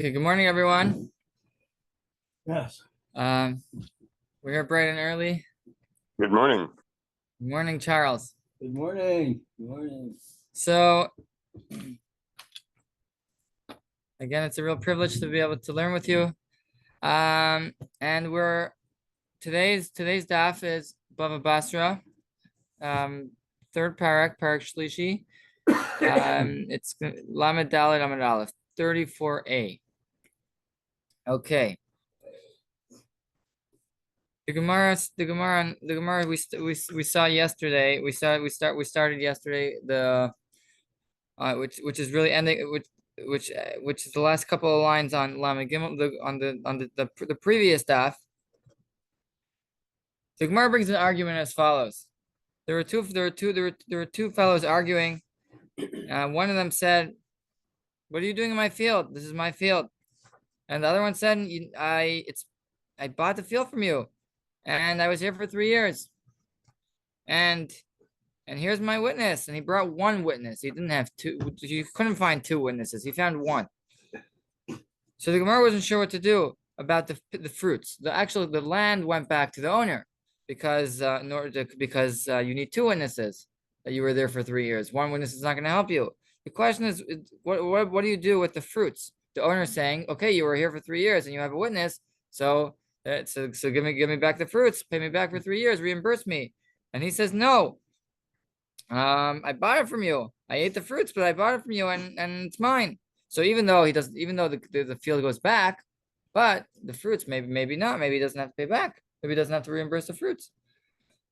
Okay, good morning, everyone. Yes. We're here bright and early. Good morning. Good morning, Charles. Good morning. Good morning. So, again, it's a real privilege to be able to learn with you. And today's daf is Bava Batra, third parak shlishi. It's Lamed Dalet Amud Aleph, 34a. Okay. The Gemara we saw yesterday. We started yesterday which is really ending which is the last couple of lines on Lamed Gimel on the previous daf. The Gemara brings an argument as follows. There were two fellows arguing. One of them said, "What are you doing in my field? This is my field." And the other one said, I bought the field from you, and I was here for 3 years. And here's my witness. And he brought one witness. He didn't have two. He couldn't find two witnesses. He found one. So the Gemara wasn't sure what to do about the fruits. The land went back to the owner because you need two witnesses that you were there for 3 years. One witness is not going to help you. The question is, what do you do with the fruits? The owner is saying, okay, you were here for 3 years and you have a witness, so give me back the fruits, pay me back for 3 years, reimburse me. And he says, no, I bought it from you. I ate the fruits, but I bought it from you, and it's mine. So even though the field goes back, but the fruits maybe not. Maybe he doesn't have to pay back. Maybe he doesn't have to reimburse the fruits.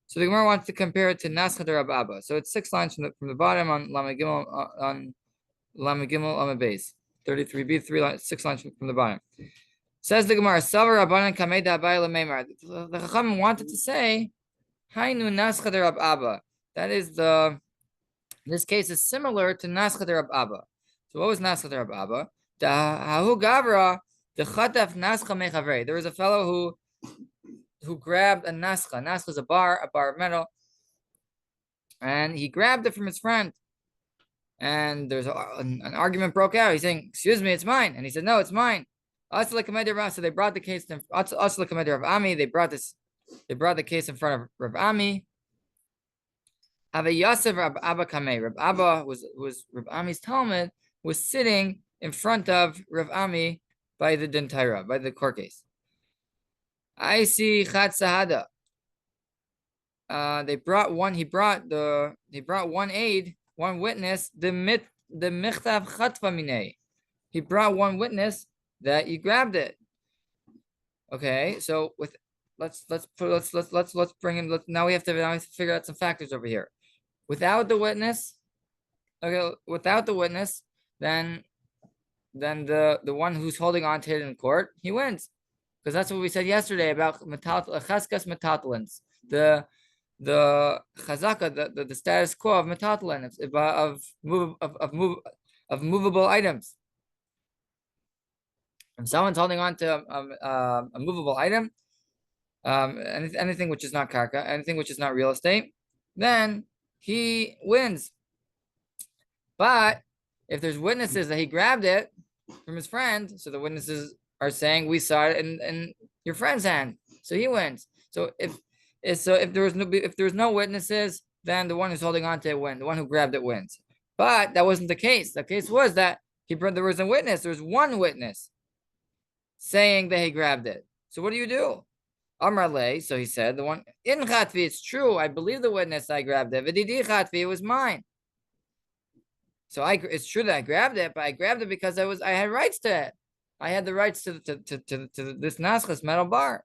So the Gemara wants to compare it to Nascha de Rab Abba. So it's 6 lines from the bottom on Lamed Gimel on Beis 33b, 6 lines from the bottom. Says the Gemara, Savar Rabbanan Kamei Da'abai L'Meimar. The Chacham wanted to say, Hainu Nascha de Rab Abba. That is this case is similar to Nascha de Rab Abba. So what was Nascha de Rab Abba? Hahu Gavra the Chataf Nascha Mechavrei. There was a fellow who grabbed a Nascha. Nascha is a bar of metal, and he grabbed it from his friend. And there's an argument broke out. He's saying, "Excuse me, it's mine," and he said, "No, it's mine." So they brought the case to Rav Ami. They brought the case in front of Rav Ami. Ave Yosef Rav Abba Kamei. Rav Abba was Rav Ami's Talmud, was sitting in front of Rav Ami by the Dentaira, by the court case. I see Chad Sahada. He brought one aid, one witness, the Michtav Chatva Minei. He brought one witness that he grabbed it. Okay, so let's bring in. Now we have to figure out some factors over here. Without the witness, then the one who's holding on to it in court, he wins, because that's what we said yesterday about chaskas metatlins, the chazaka, the status quo of metatlin, of movable items. If someone's holding on to a movable item, anything which is not karka, anything which is not real estate, then he wins. But if there's witnesses that he grabbed it from his friend, so the witnesses are saying we saw it in your friend's hand, so he wins. So if there's no witnesses, then the one who's holding on to it wins. The one who grabbed it wins. But that wasn't the case. The case was that there was a witness. There was one witness saying that he grabbed it. So what do you do? Amar Le, so he said, the one in Chatvi, it's true. I believe the witness. I grabbed it. V'didi Chatvi, it was mine. So it's true that I grabbed it, but I grabbed it because I had rights to it. I had the rights to this Naschas metal bar.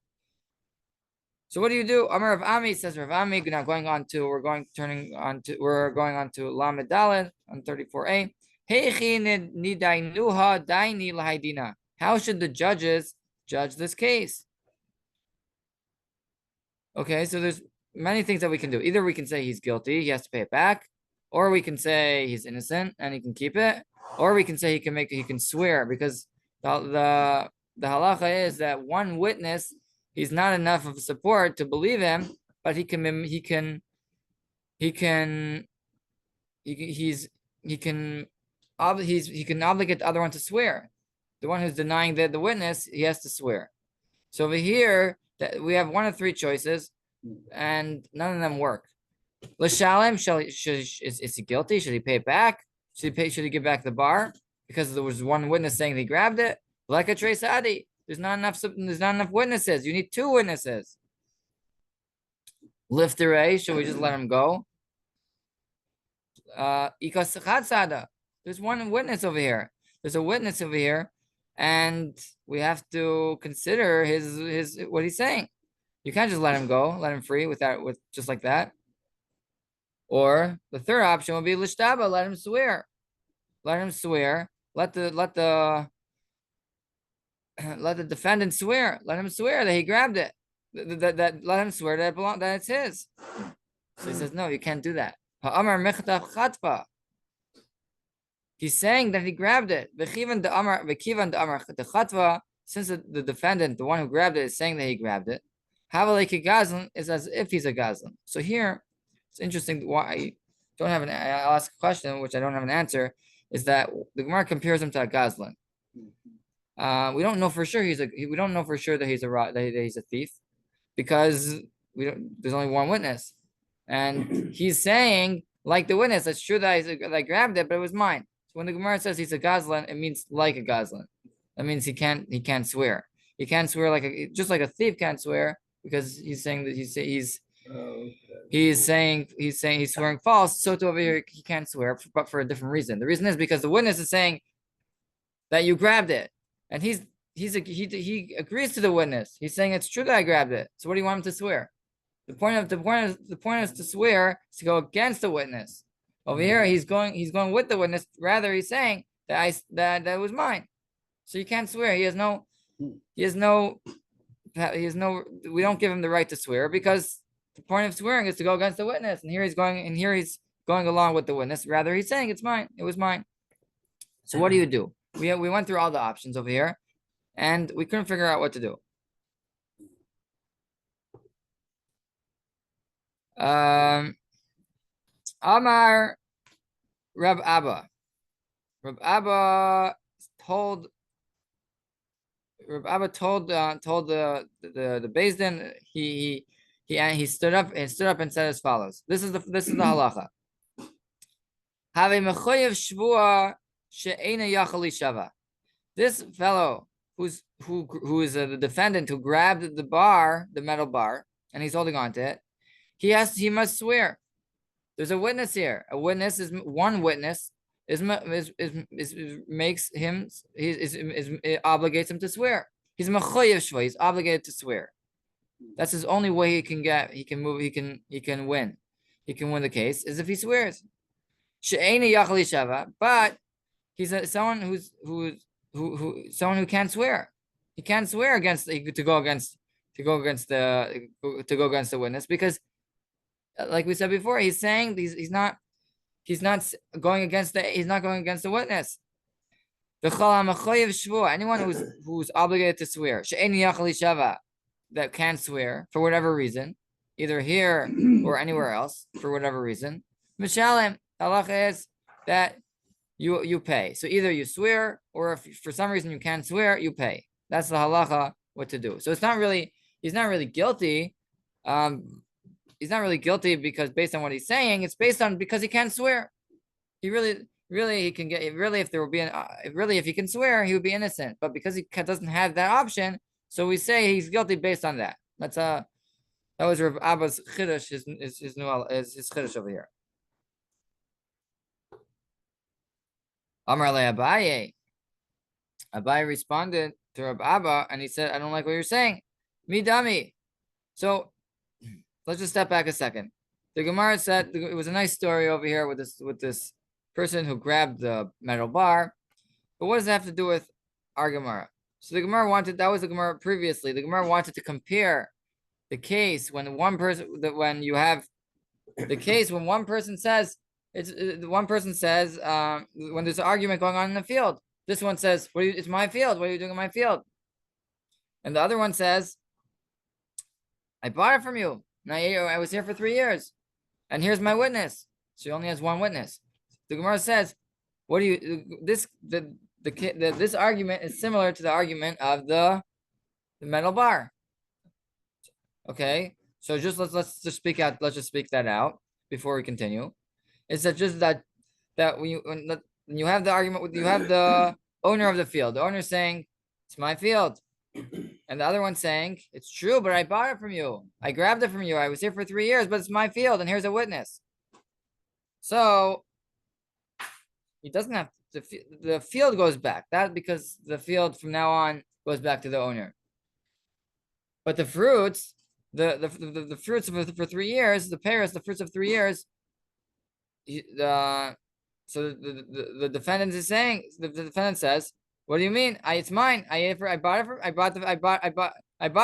So what do you do? Amar Rav Ami, says Rav Ami. Now we're going on to Lamed Dalet on 34a. Heichi nidainuha daini lahaydina. How should the judges judge this case? Okay, so there's many things that we can do. Either we can say he's guilty, he has to pay it back, or we can say he's innocent and he can keep it, or we can say he can swear, because the halacha is that one witness, he's not enough of support to believe him, but he can obligate the other one to swear. the one who's denying the witness, he has to swear. So over here, that we have one of three choices, and none of them work. L'shalem, is he guilty? Should he pay it back? Should he give back the bar because there was one witness saying he grabbed it? Like a Trace Adi, there's not enough witnesses. You need two witnesses. Lifterei, should we just let him go? There's one witness over here. There's a witness over here, and we have to consider his what he's saying. You can't just let him go, let him free with just like that. Or the third option would be lishtaba, let him swear. Let him swear. Let the defendant swear. Let him swear that he grabbed it. That let him swear that it's his. So he says, no, you can't do that. He's saying that he grabbed it. Since the defendant, the one who grabbed it, is saying that he grabbed it, is as if he's a gazlan. So here, it's interesting why I don't have I'll ask a question which I don't have an answer. Is that the Gemara compares him to a gazlan? We don't know for sure we don't know for sure that he's a thief, because there's only one witness, and he's saying like the witness. It's true that I grabbed it, but it was mine. So when the Gemara says he's a gazlan, it means like a gazlan. That means he can't swear. He can't swear just like a thief can't swear, because he's saying that he's swearing false. So to over here he can't swear, but for a different reason. The reason is because the witness is saying that you grabbed it, and he agrees to the witness. He's saying it's true that I grabbed it. So what do you want him to swear? The point is to swear is to go against the witness. Over here he's going with the witness. Rather he's saying that that was mine. So you can't swear. We don't give him the right to swear, because the point of swearing is to go against the witness. And here he's going along with the witness. Rather he's saying it's mine. It was mine. So what do you do? We went through all the options over here, and we couldn't figure out what to do. Amar Rab Abba. Rab Abba told the Beis Din, he stood up and said as follows. This is the halacha. Have a mechoyev shvua she'ena yachal shava. This fellow who is the defendant who grabbed the metal bar, and he's holding on to it, he must swear. There's a witness here. One witness obligates him to swear. He's mechoyev shvua. He's obligated to swear. That's his only way he can win. He can win the case is if he swears. She'ena yachal shava, but he's someone who can't swear. He can't swear to go against the witness, because, like we said before, he's saying he's not going against the witness. Anyone who's obligated to swear, that can swear for whatever reason, either here or anywhere else for whatever reason, mishalem, halacha is that you pay. So either you swear, or if for some reason you can't swear, you pay. That's the halacha what to do. So he's not really guilty. He's not really guilty because based on what he's saying, it's based on because he can't swear. He he can get if he can swear, he would be innocent. But because he doesn't have that option, so we say he's guilty based on that. That was Rav Abba's chiddush, his chiddush over here. Amar le Abaye. Abaye responded to Rav Abba, and he said, "I don't like what you're saying. Mi dami." So let's just step back a second. The Gemara said it was a nice story over here with this person who grabbed the metal bar, but what does that have to do with our Gemara? So the Gemara that was the Gemara previously. The Gemara wanted to compare the case when one person says when there's an argument going on in the field. This one says, it's my field. What are you doing in my field? And the other one says, I bought it from you. And I was here for 3 years. And here's my witness. So he only has one witness. The Gemara says, the this argument is similar to the argument of the metal bar. Okay, so let's just speak out. Let's just speak that out before we continue. It's that when you have the argument with you have the owner of the field. The owner saying it's my field, and the other one saying it's true, but I bought it from you. I grabbed it from you. I was here for 3 years, but it's my field, and here's a witness. So he doesn't have the field goes back. That because the field from now on goes back to the owner. But the fruits, the fruits for 3 years, the Paris, the fruits of 3 years. So the defendant is saying the defendant says, "What do you mean? It's mine. I bought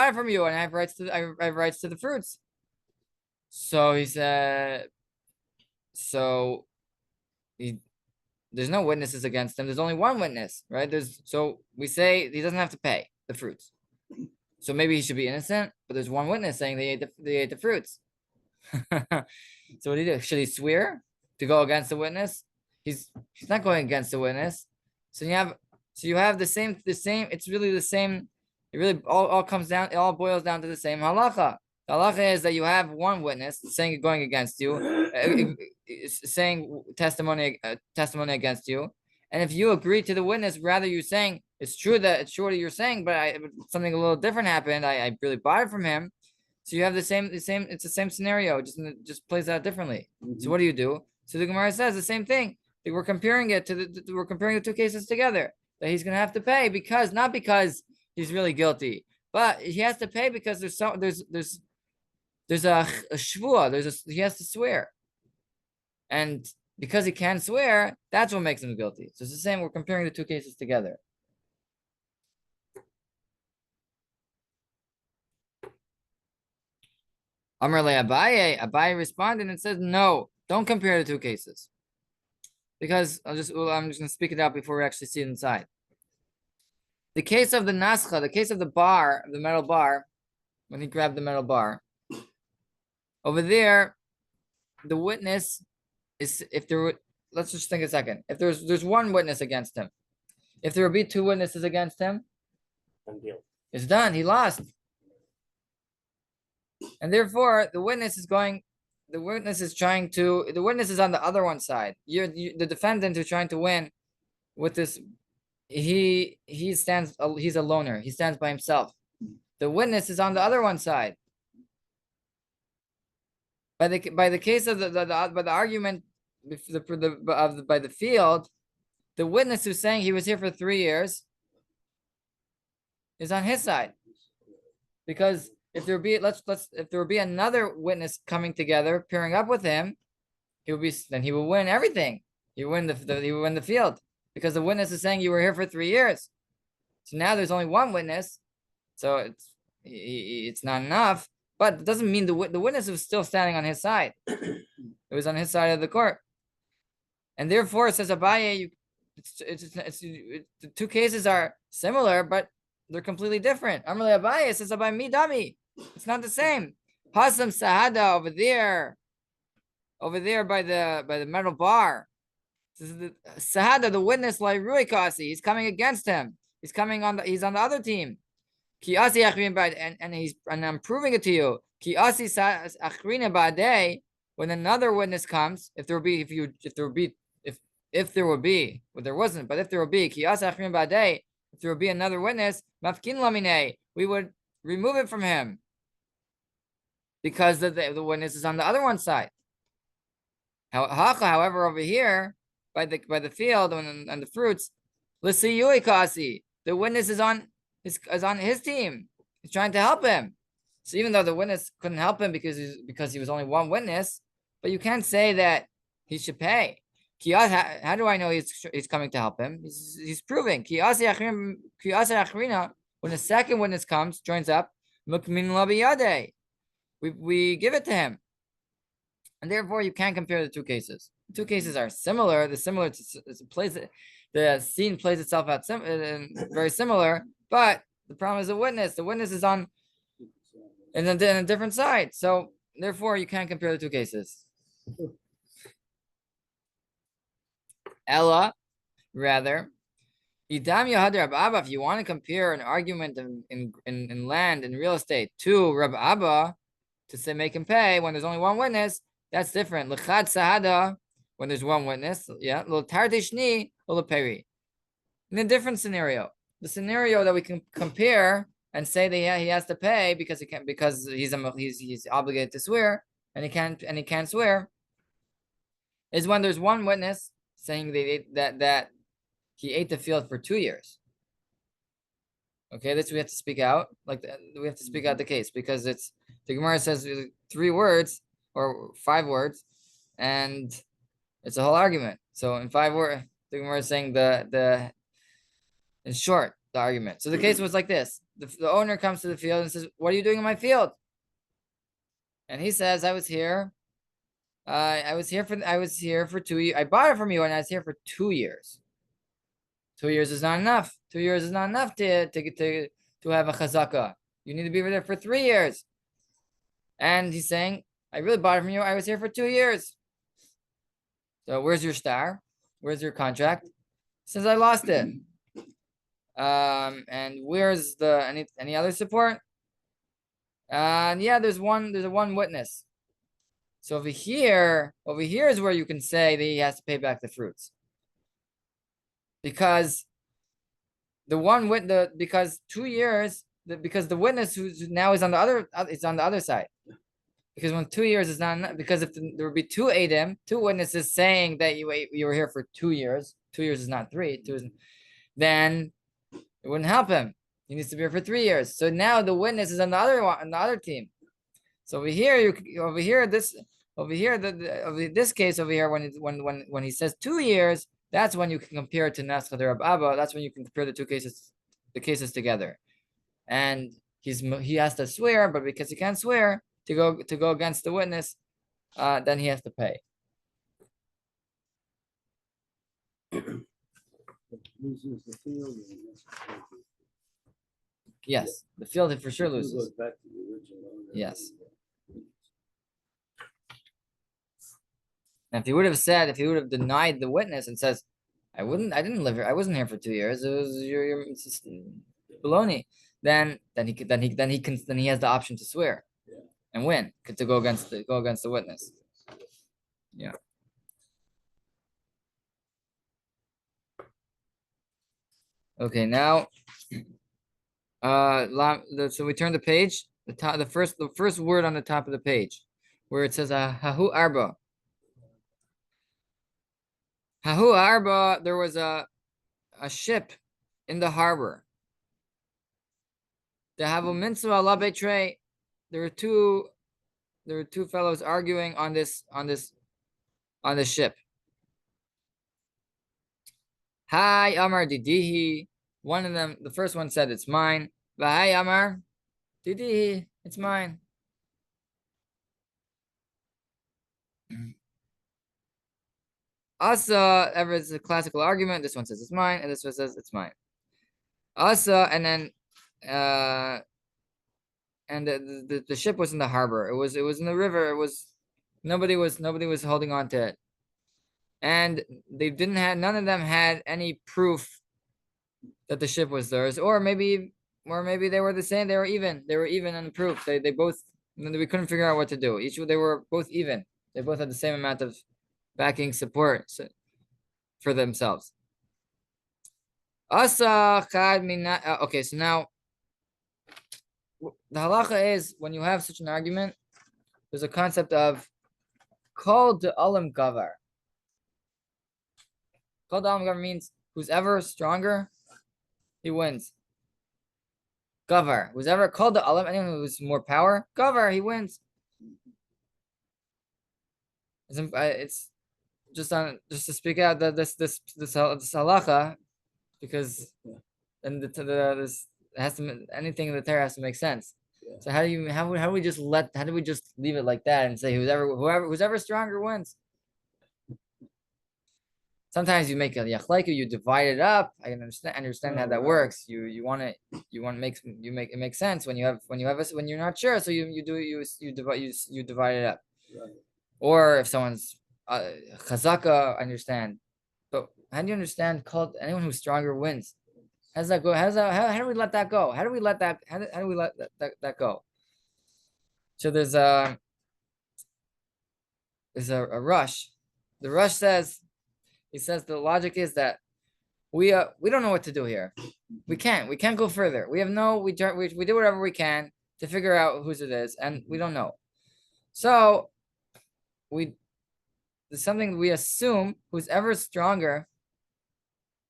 it from you, and I have rights to the fruits." So he said, there's no witnesses against him. There's only one witness, right? So we say he doesn't have to pay the fruits. So maybe he should be innocent, but there's one witness saying they ate the fruits. So what do you do? Should he swear to go against the witness? He's not going against the witness. So you have the same. It's really the same. It really all comes down. It all boils down to the same halacha. The halacha is that you have one witness saying going against you, saying testimony against you, and if you agree to the witness, rather you saying it's true that you're saying, but something a little different happened. I really bought it from him. So you have the same. It's the same scenario, just plays out differently. So what do you do? So the Gemara says the same thing. We're comparing the two cases together. That he's going to have to pay not because he's really guilty, but he has to pay because there's a shvuah. He has to swear, and because he can't swear, that's what makes him guilty. So it's the same. We're comparing the two cases together. Amar le Abaye responded and said, "No, don't compare the two cases, because I'm just going to speak it out before we actually see it inside." The case of the nascha, the case of the bar, the metal bar, when he grabbed the metal bar, over there, the witness is let's just think a second. If there's one witness against him, if there would be 2 witnesses against him, it's done. He lost. And therefore, the witness is on the other one's side. The defendant who's trying to win with this, he's a loner. He stands by himself. The witness is on the other one's side. By the case of the argument by the field, the witness who's saying he was here for 3 years is on his side, because if there would be another witness coming together, pairing up with him, he will win everything. He will win the field, because the witness is saying you were here for 3 years. So now there's only one witness, so it's not enough. But it doesn't mean the witness was still standing on his side. It was on his side of the court, and therefore it says Abaye. The two cases are similar, but they're completely different. Amrle Abaye says Abaye mi dami. It's not the same. Hasam Sahada over there by the metal bar. Sahada, the witness, like Rui Kasi, he's coming against him. He's on the other team. Ki asi and I'm proving it to you. Ki asi achrina ba'dei. When another witness comes, if there will be, well, there wasn't, but if there will be, ki asi achrina ba'dei, if there will be another witness, mafkin lamine, we would remove it from him, because the witness is on the other one's side. However, over here by the field and the fruits, l'siyui kasi, the witness is on his team. He's trying to help him. So even though the witness couldn't help him because he was only one witness, but you can't say that he should pay. How do I know he's coming to help him? He's proving. When the second witness joins up, we give it to him. And therefore you can't compare the two cases. The two cases are similar. The scene plays itself out very similar, but the problem is the witness. The witness is on in a different side. So therefore you can't compare the two cases. Ella, rather, Idam Yahadir Rab Abba, if you want to compare an argument in land and real estate to Rab Abba to say make him pay when there's only one witness, that's different. L'chad Sahada, when there's one witness, yeah. L'tardishni L'peri. In a different scenario, the scenario that we can compare and say that he has to pay because he's obligated to swear and he can't swear, is when there's one witness saying that he ate the field for 2 years. Okay, this we have to speak out. We have to speak out the case because it's the Gemara says 3 words or 5 words, and it's a whole argument. So in 5 words, the Gemara is saying in short the argument. So the case was like this: the owner comes to the field and says, "What are you doing in my field?" And he says, "I was here. I was here for 2 years. I bought it from you, and I was here for 2 years." 2 years is not enough. 2 years is not enough to have a chazaka. You need to be there for 3 years. And he's saying, I really bought it from you. I was here for 2 years. So where's your star? Where's your contract? He says, I lost it. And where's any other support? Yeah, there's a one witness. So over here is where you can say that he has to pay back the fruits. Because because 2 years, because the witness who now is on the other side. Because when 2 years is not enough, because if there would be 2 Adam, 2 witnesses saying that you were here for 2 years, 2 years is not 3, then it wouldn't help him. He needs to be here for 3 years. So now the witness is on the other team. So over this case over here, when he says 2 years, that's when you can compare it to Nascha Rab Abba. That's when you can compare the cases together. And he has to swear, but because he can't swear to go against the witness, then he has to pay. Loses the field. Yes, the field for sure loses. Goes back to the original owner. Yes. And if he would have denied the witness and says, I didn't live here, I wasn't here for 2 years, it was it's just baloney, then he has the option to swear and win to go against the witness. Yeah. Okay, now so we turn the page, the first word on the top of the page where it says hahu arba. Hahu arba, there was a ship in the harbor. The havu minsu ala betray. There were two fellows arguing on this ship. Hi Amar Didihi. One of them, the first one said it's mine. Hi Amar Didihi, it's mine. Asa, ever it's a classical argument. This one says it's mine, and this one says it's mine. Asa, and then and the ship was in the harbor. It was in the river. It was nobody was holding on to it. And none of them had any proof that the ship was theirs, or maybe they were the same. They were even in proof. They both, we couldn't figure out what to do. They were both even. They both had the same amount of backing support for themselves. Okay, so now the halacha is when you have such an argument, there's a concept of kol de'alam gavar. Kol de'alam gavar means who's ever stronger, he wins. Gavar, who's ever called de'alam, anyone who's more power, gavar, he wins. It's just to speak out that this halacha, because then this has to, anything in the Torah has to make sense. Yeah. So how do we just leave it like that and say who's ever stronger wins? Sometimes you make a yachlaiku, you divide it up. I understand how that works. You want to make it make sense when you're not sure, so you divide it up. Right. Or if someone's chazaka, I understand. But how do you understand called anyone who's stronger wins? How does that go? How do we let that go? How do we let that? How do we let that go? So there's a rush. The rush says, he says the logic is that we don't know what to do here. We can't go further. We do whatever we can to figure out whose it is, and we don't know. So there's something we assume who's ever stronger,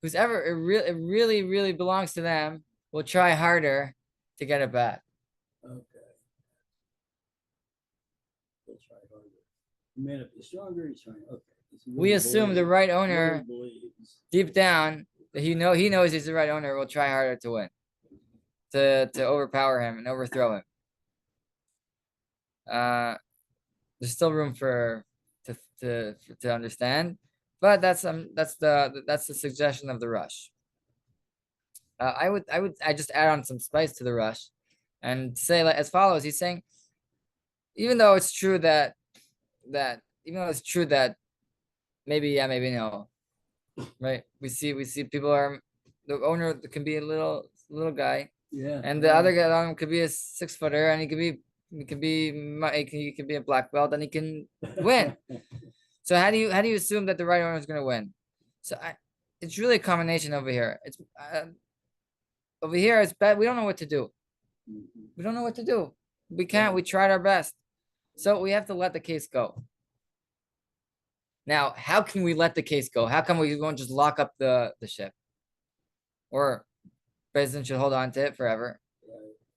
who's ever it really belongs to them, will try harder to get it back. Okay. He'll try harder. The man, if he's stronger, he's trying. Okay. We assume the right owner, deep down, that he knows he's the right owner, will try harder to win, to overpower him and overthrow him. There's still room to understand, but that's the suggestion of the rush. I just add on some spice to the rush, and say like as follows. He's saying, even though it's true that maybe yeah, maybe no, right? We see people are, the owner can be a little guy, Yeah. and the other guy could be a 6-footer, and he could be a black belt, and he can win. So how do you assume that the right owner is going to win? So it's really a combination over here. It's over here. It's bad. We don't know what to do. We don't know what to do. We can't. We tried our best. So we have to let the case go. Now, how can we let the case go? How come we won't just lock up the ship? Or president should hold on to it forever.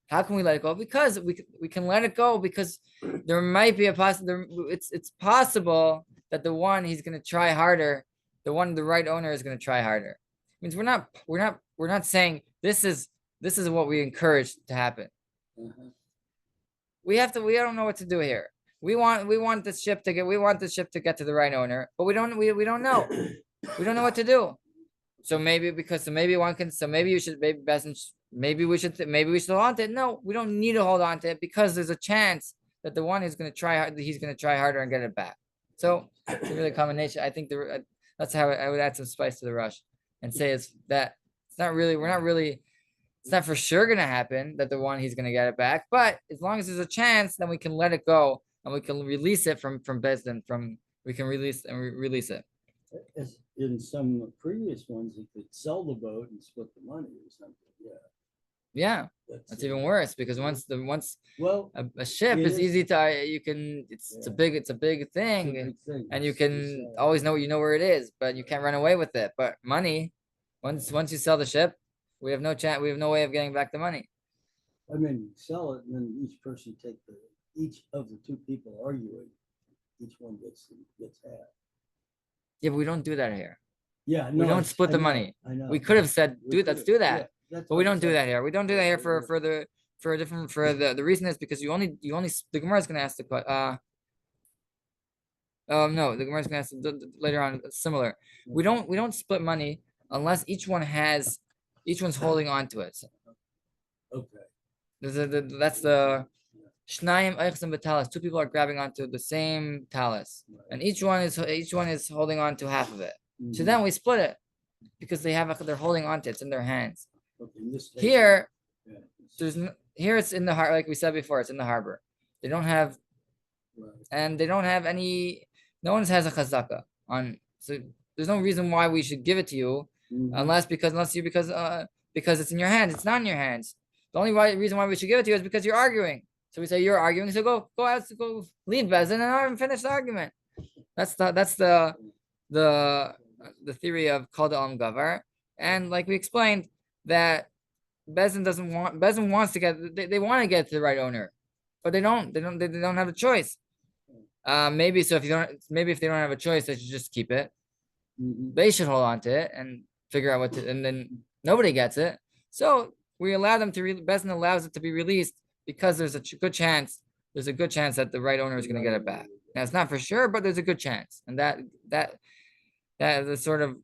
How can we let it go? Because we can let it go because there might be it's possible that the one he's going to try harder, the right owner is going to try harder. It means we're not saying this is what we encourage to happen. We don't know what to do here. We want the ship to get to the right owner, but we don't know. We don't know what to do. So maybe you should maybe we should hold on to it. No, we don't need to hold on to it because there's a chance that the one who's going to try harder and get it back. So it's a really combination. I think that's how I would add some spice to the rush and say it's not for sure going to happen that the one he's going to get it back, but as long as there's a chance, then we can let it go and we can release it from Bezdin. We can release it. As in some previous ones, he could sell the boat and split the money or something. Yeah, that's even worse because once a ship it is easy to it's a big thing, and you can always know where it is, but you can't run away with it. But money, once you sell the ship, we have no chance. We have no way of getting back the money. I mean, sell it, and then each person each of the two people arguing, each one gets half. Yeah, but we don't do that here. Yeah, we don't split the money. I know. We could have said, let's do that. Yeah, but we don't do that here. We don't do that here for the reason is because you only the Gemara is going to ask the question. No, the Gemara is going to ask later on similar. We don't split money unless each one's holding on to it. Okay. That's the Shnayim Eichsim B'Talis. Two people are grabbing onto the same talis, and each one is holding on to half of it. So then we split it because they're holding on to it. It's in their hands. Here, here it's in the harbor, like we said before. It's in the harbor. They don't have, and they don't have any. No one has a chazaka on. So there's no reason why we should give it to you, unless because it's in your hands. It's not in your hands. The only reason why we should give it to you is because you're arguing. So we say you're arguing. So go out, go leave Bezin and I haven't finished the argument. That's the theory of Kol Da'am Gavar, and like we explained that Bezin wants to get they want to get to the right owner, but they don't have a choice. Maybe if they don't have a choice, they should just keep it. They should hold on to it and figure out what to, and then nobody gets it. So we allow them to Bezin allows it to be released because there's a good chance that the right owner is going to get it back. Now it's not for sure, but there's a good chance, and that sort of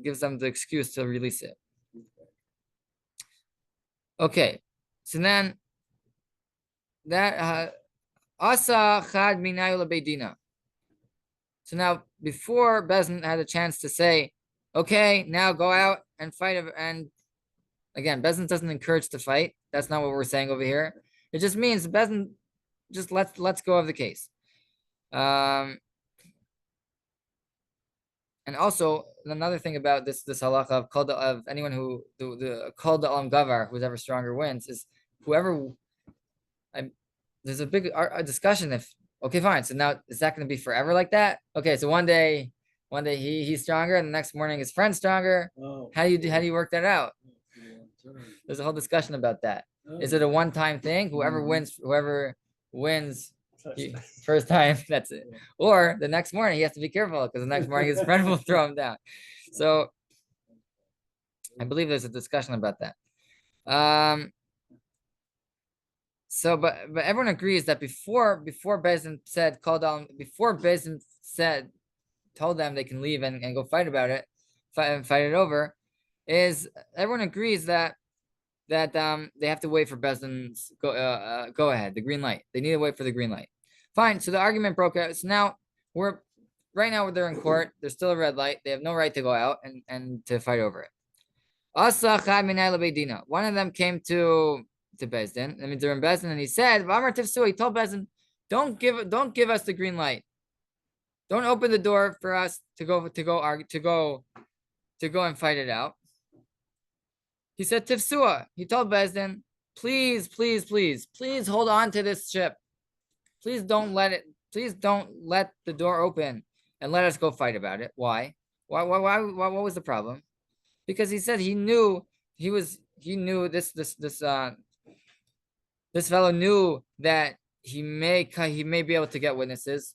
gives them the excuse to release it. Okay, so then that asa chad minayu lebeidina. So now before Bezin had a chance to say, okay, now go out and fight and Again, Bezdin doesn't encourage to fight. That's not what we're saying over here. It just means Bezdin just let's go of the case. And also another thing about this halacha of anyone who the kol da'alam gavar, who's ever stronger wins, is whoever. There's a big discussion if okay fine, so now is that going to be forever like that? Okay, so one day he's stronger and the next morning his friend's stronger. How do you work that out? There's a whole discussion about that. Is it a one-time thing? Whoever wins first time, that's it. Or the next morning he has to be careful because the next morning his friend will throw him down. So I believe there's a discussion about that. So but everyone agrees that before Bezdin said called on before Bezdin told them they can leave and go fight about it, fight it over, is everyone agrees that they have to wait for Bezdin's go ahead, the green light. They need to wait for the green light. Fine. So the argument broke out. So now right now they're in court. There's still a red light. They have no right to go out and to fight over it. One of them came to Bezdin. I mean, they're in Bezdin, and he said, he told Bezdin, don't give us the green light. Don't open the door for us to go and fight it out. He said, Tifsua. He told Bezdin, please hold on to this ship. Please don't let the door open and let us go fight about it. Why? What was the problem? Because he said he knew this fellow knew that he may be able to get witnesses.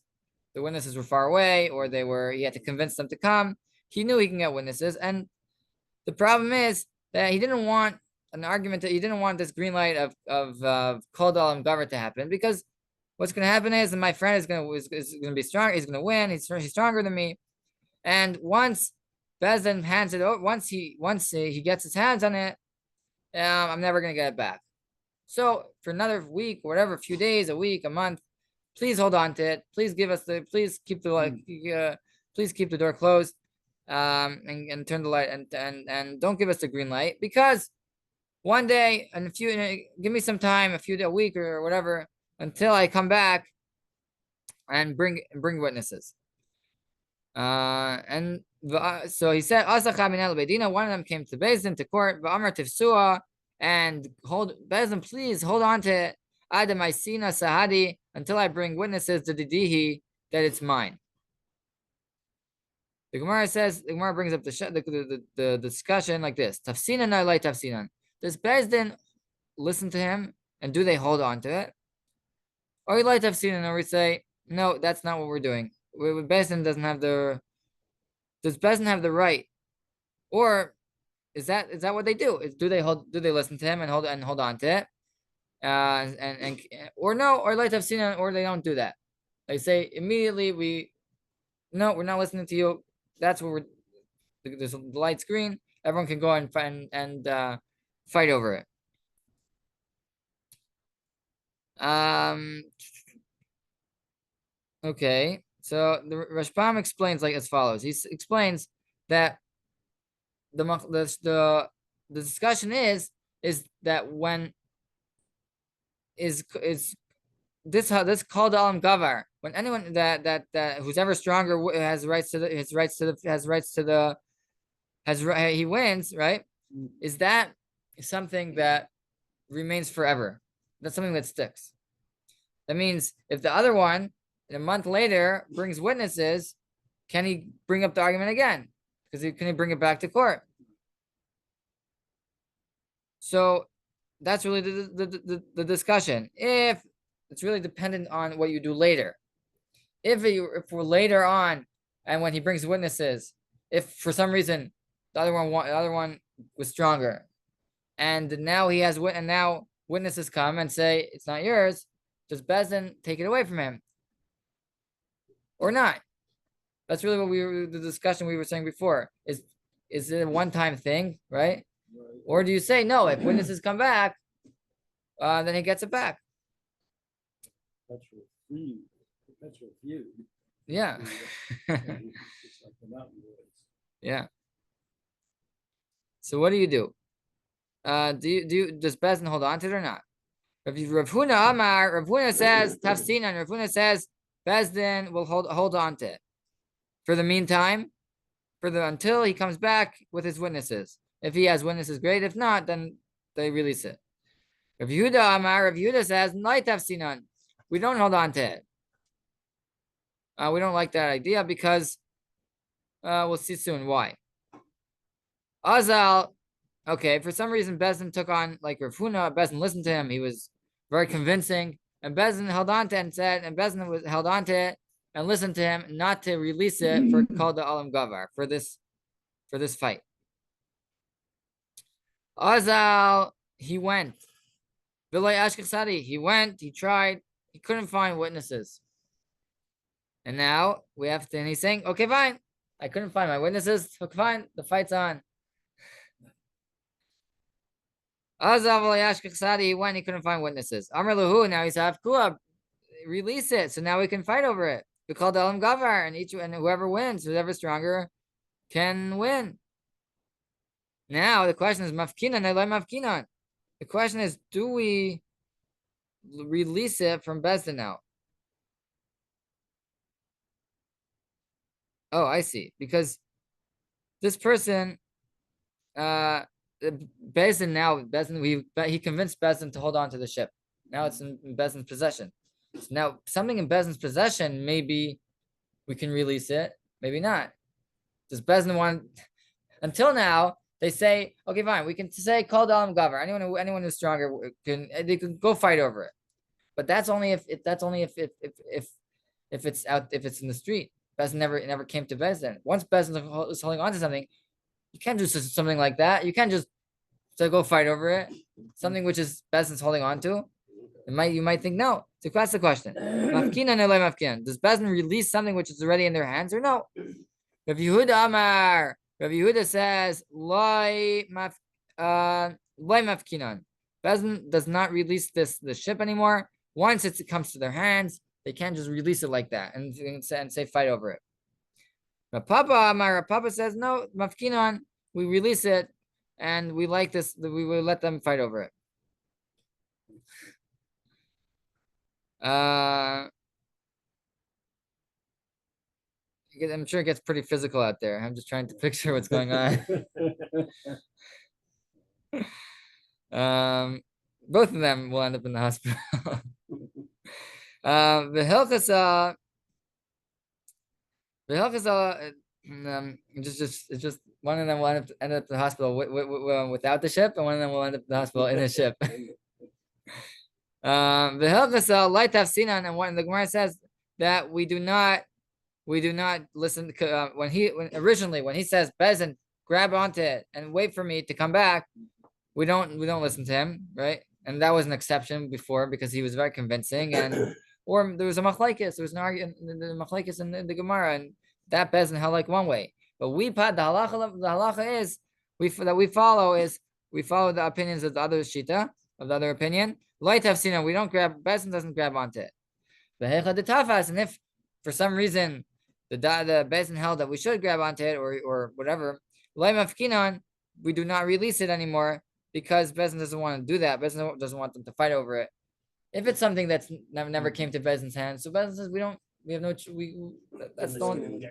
The witnesses were far away, or he had to convince them to come. He knew he can get witnesses, and the problem is that he didn't want an argument, that he didn't want this green light of Kollel and Gavar to happen, because what's going to happen is that my friend is going to be strong. He's going to win. He's stronger than me, and once Bezdin hands it over, once he gets his hands on it, I'm never going to get it back. So for another week, or whatever, a few days, a week, a month, please hold on to it. Please keep the door closed, and turn the light and don't give us the green light, because one day and give me some time, a week or whatever, until I come back and bring witnesses. So he said, one of them came to Bezdin, to court, and Bezdin, please hold on to it, sahadi, until I bring witnesses to didihi that it's mine. The Gemara brings up the discussion like this: Tafsinan or light tafsinan. Does Bezdin listen to him, and do they hold on to it? Or light tafsinan, or we say, no, that's not what we're doing. Bezdin doesn't have does Bezdin have the right? Or is that what they do? Do they listen to him and hold on to it? Or no, or light tafsinan, or they don't do that. They say immediately, we're not listening to you. That's what there's the light screen. Everyone can go and fight over it. Okay, so the Rashbam explains like as follows. He explains that the discussion is that when is this called alam gavar, when anyone that who's ever stronger he wins, right? Is that something that remains forever? That's something that sticks. That means if the other one a month later brings witnesses, can he bring up the argument again? Because can he bring it back to court? So that's really the discussion. If it's really dependent on what you do later. If we're later on, and when he brings witnesses, if for some reason the other one was stronger, and now now witnesses come and say it's not yours, does Bezdin take it away from him or not? That's really the discussion we were saying before. Is it a one-time thing, right? Or do you say no? If witnesses come back, then he gets it back. That's reviewed. Yeah. Yeah. So what do you do? does Bezdin hold on to it or not? Rav Huna Amar, Rav Huna says Tafsinan. Rav Huna says Bezdin will hold on to it for the meantime, until he comes back with his witnesses. If he has witnesses, great. If not, then they release it. Rav Yehuda Amar, Rav Yehuda says Nai Tafsinan. We don't hold on to it. We don't like that idea because we'll see soon why. Azal, okay, for some reason Bezdin took on like Rav Huna. Bezdin listened to him. He was very convincing, and Bezdin held on to it and said, and Bezdin held on to it and listened to him not to release it for called the Alam Gavar for this fight. Azal, he went. Bilay Ashkasadi, he went, he tried, he couldn't find witnesses. And now we have to, and he's saying, okay, fine. I couldn't find my witnesses. Okay, fine, the fight's on. Azal Bilay Ashkasadi, he went, he couldn't find witnesses. Amr Lahu, now he's Hafkua, release it, so now we can fight over it. We call the Alam Gavar, and whoever wins, whoever's stronger, can win. Now the question is Mafkinan, I like Mafkinan. The question is, do we release it from Bezdin now? Oh, I see. Because this person, Bezdin, he convinced Bezdin to hold on to the ship. Now it's in Bezdin's possession. So now something in Bezdin's possession, maybe we can release it, maybe not. Does Bezdin want? Until now, they say, okay, fine, we can say call Dalam Gavar. Anyone who's stronger they can go fight over it. But that's only if it's out, if it's in the street. Bezdin never came to Bezdin. Once Bezdin is holding on to something, you can't do something like that. You can't just go fight over it. Something which is Bezdin's holding on to. You might think no. So that's the question. Mafkinan or mafkinan? Does Bezdin release something which is already in their hands or no? Rav Yehuda Amar. Rav Yehuda says, Loi mafkinan. Bezdin does not release the ship anymore. Once it comes to their hands, they can't just release it like that and say fight over it. Rav Papa says, no, mafkinan, we release it, and we like this, we will let them fight over it. I'm sure it gets pretty physical out there. I'm just trying to picture what's going on. Both of them will end up in the hospital. The Hilchasa, it's just one of them will end up in the hospital without the ship, and one of them will end up in the hospital in a ship. The Hilchasa light tafsinan, and the Gemara says that we do not listen when he says Bezdin, grab onto it and wait for me to come back. We don't listen to him, right? And that was an exception before because he was very convincing, and or there was a machlekes, there was an argument, the machlekes in the Gemara, and that Bezdin held like one way. But the halacha is we follow the opinions of the other shita, of the other opinion. Light have seen it. We don't grab. Bezdin doesn't grab onto it. And if for some reason the Bezdin held that we should grab onto it or whatever, we do not release it anymore because Bezdin doesn't want to do that. Bezdin doesn't want them to fight over it. If it's something that's never came to Bezdin's hands, so Bezdin says that's the only.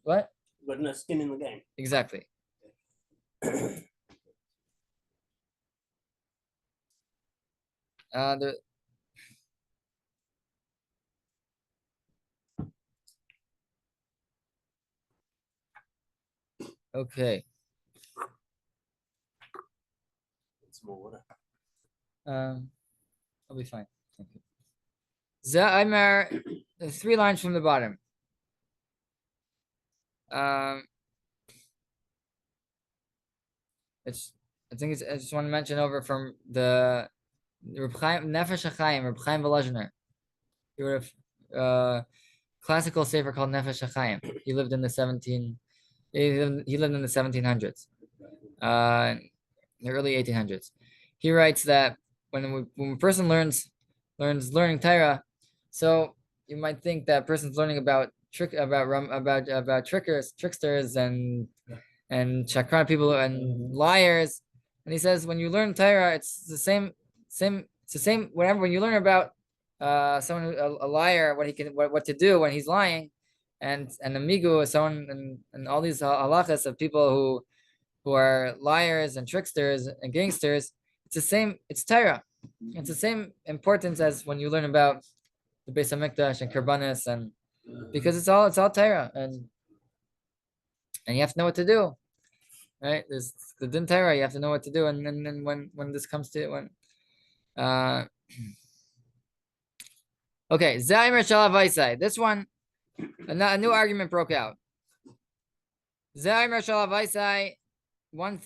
What? But no skin in the game. Exactly. Okay. It's more water. I'll be fine. Thank you. Za'amar, 3 lines from the bottom. I just want to mention over from the Reb Chaim Nefesh HaChaim, Reb Chaim Volozhiner. He wrote a classical sefer called Nefesh HaChaim. He lived in the 1700s, the early 1800s. He writes that when a person learns learning Torah, so you might think that person's learning about tricksters and chakran people and liars, And he says, when you learn Torah, it's the same, whatever. When you learn about someone a liar, what to do when he's lying, and the migu is someone, and all these halachas of people who are liars and tricksters and gangsters. It's the same. It's Torah. It's the same importance as when you learn about the Beis Hamikdash and Karbanis, and because it's all Torah, and you have to know what to do, right? There's the din Torah. You have to know what to do, and then when this comes to when, okay, Zaymer Shalavaisai. This one, a new argument broke out. Zaymer Shalavaisai. One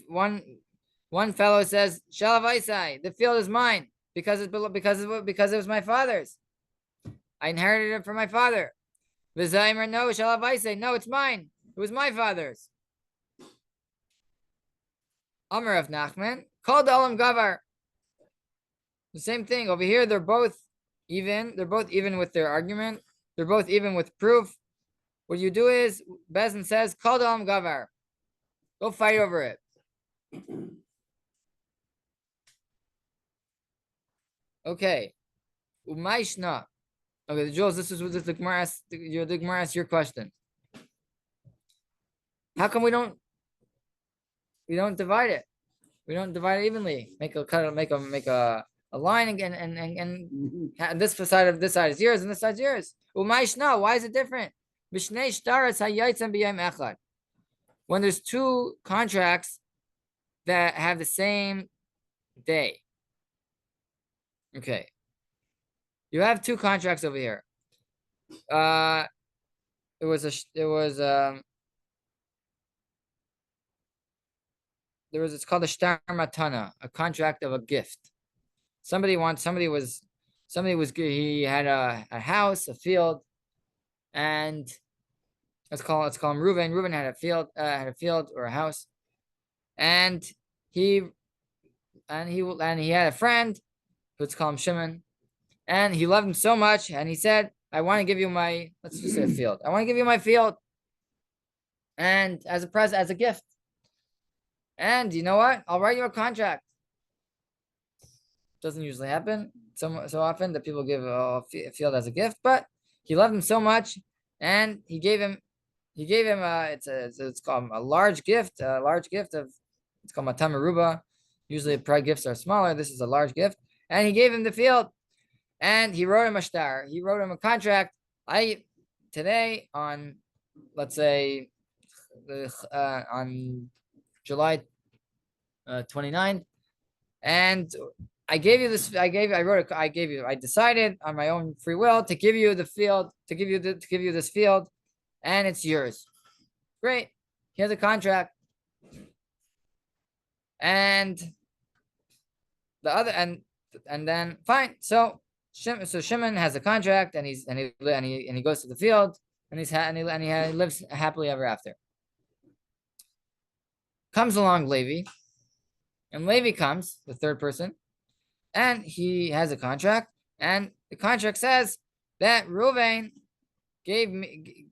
fellow says, Shalavaisai, the field is mine because it was my father's. I inherited it from my father. V'zaymer, no, Shalavaisai, no, it's mine. It was my father's. Amar of Nachman, called Olam Gavar. The same thing over here. They're both even. They're both even with their argument. They're both even with proof. What you do is, Bezin says, called Olam Gavar. Go fight over it. Okay. Umayshna. Okay, Jules, this is the Gemara asks your question. How come we don't divide it? We don't divide it evenly. Make a line again, and this side is yours and this side is yours. Umayshna. Why is it different? When there's two contracts that have the same day. Okay. You have two contracts over here. It's called a shtar matana, a contract of a gift. He had a house, a field, and let's call him Reuven. Reuven had a field or a house, and he had a friend, let's call him Shimon, and he loved him so much, and he said, I want to give you let's just say a field. I want to give you my field, and as a present, as a gift. And you know what? I'll write you a contract. Doesn't usually happen so often that people give a field as a gift, but he loved him so much, and he gave him it's called a large gift. It's called Matam Meruba. Usually pride gifts are smaller. This is a large gift. And he gave him the field. And he wrote him a shtar. He wrote him a contract. Today on, let's say, on July 29th, and I decided on my own free will to give you the field, to give you this field, and it's yours. Great. He has a contract. And the other, and then fine. So Shimon has a contract, and he goes to the field, and he lives happily ever after. Comes along Levi, and Levi comes, the third person, and he has a contract, and the contract says that Reuven gave me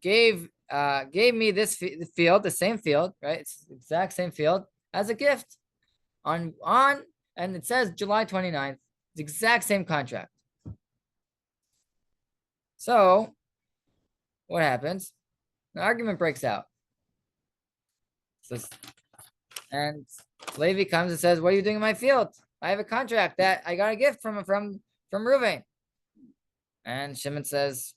this field, the same field, right? It's the exact same field as a gift on, and it says July 29th, the exact same contract. So what happens? The argument breaks out. And Levi comes and says, what are you doing in my field? I have a contract that I got a gift from Reuven. And Shimon says,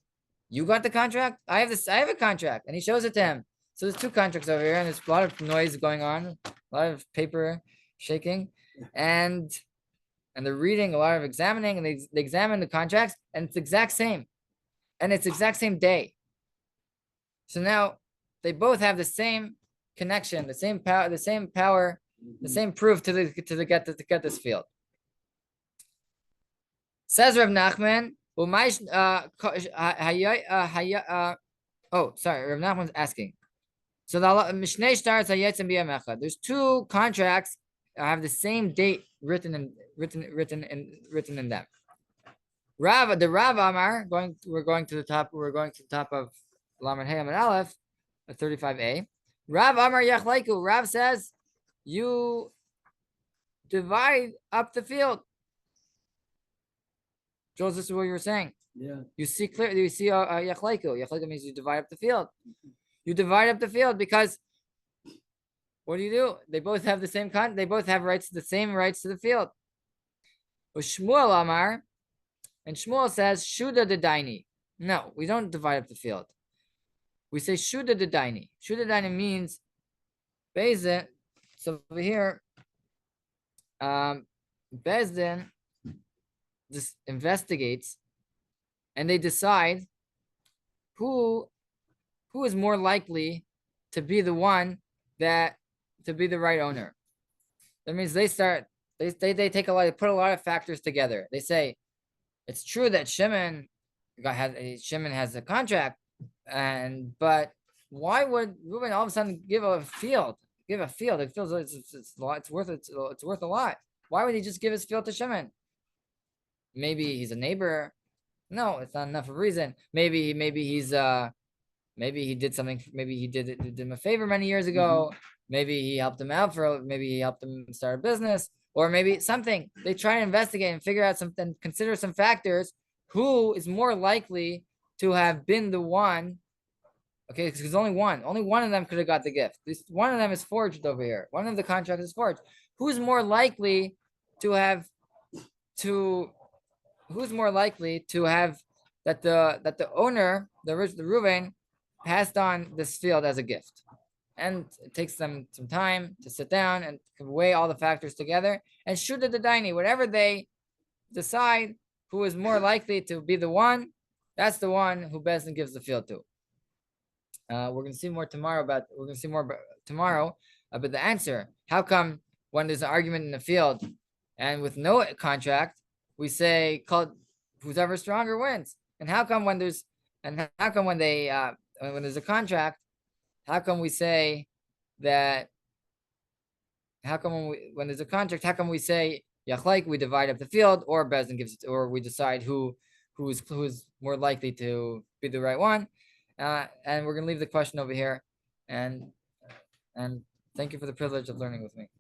you got the contract? I have a contract. And he shows it to him. So there's two contracts over here, and there's a lot of noise going on, a lot of paper shaking, and they're reading, a lot of examining, and they examine the contracts, and it's the exact same. And it's the exact same day. So now they both have the same connection, the same power, the same proof to get this field. Says Rav Nachman, Rav Nachman's asking. So there's two contracts that have the same date written in them. The Rav Amar, we're going to the top of Lamed Hey Amud Aleph, 35a. Rav Amar Yachlaiku. Rav says, you divide up the field. Jules, this is what you were saying. Yeah. You see clearly, you see yachlaiku. Yachlaiku means you divide up the field. You divide up the field because what do? They both have the same they both have the same rights to the field. Shmuel Amar, and Shmuel says, Shuda de Daini. No, we don't divide up the field. We say Shuda de Daini. Shuda de Daini means Bezdin. So over here, Bezdin just investigates and they decide who is more likely to be the one to be the right owner. That means they take put a lot of factors together. They say it's true that Shimon has a contract, but why would Reuben all of a sudden give a field? It feels it's worth a lot. Why would he just give his field to Shimon? Maybe he's a neighbor. No, it's not enough of a reason. Maybe he did something. Maybe he did him a favor many years ago. Maybe he helped him out maybe he helped him start a business, or maybe something. They try to investigate and figure out something, consider some factors. Who is more likely to have been the one? Okay, because only one of them could have got the gift. One of them is forged over here. One of the contracts is forged. Who's more likely to have that the owner, the Reuven, passed on this field as a gift? And it takes them some time to sit down and weigh all the factors together and shoot at the daini. Whatever they decide who is more likely to be the one, that's the one who Bezdin gives the field to. We're going to see more tomorrow about the answer. How come when there's an argument in the field and with no contract, we say who's ever stronger wins? And how come when there's a contract, how come we say that? How come when there's a contract, how come we say yachlaik, we divide up the field, or Bezdin gives it, or we decide who's more likely to be the right one? And we're gonna leave the question over here, and thank you for the privilege of learning with me.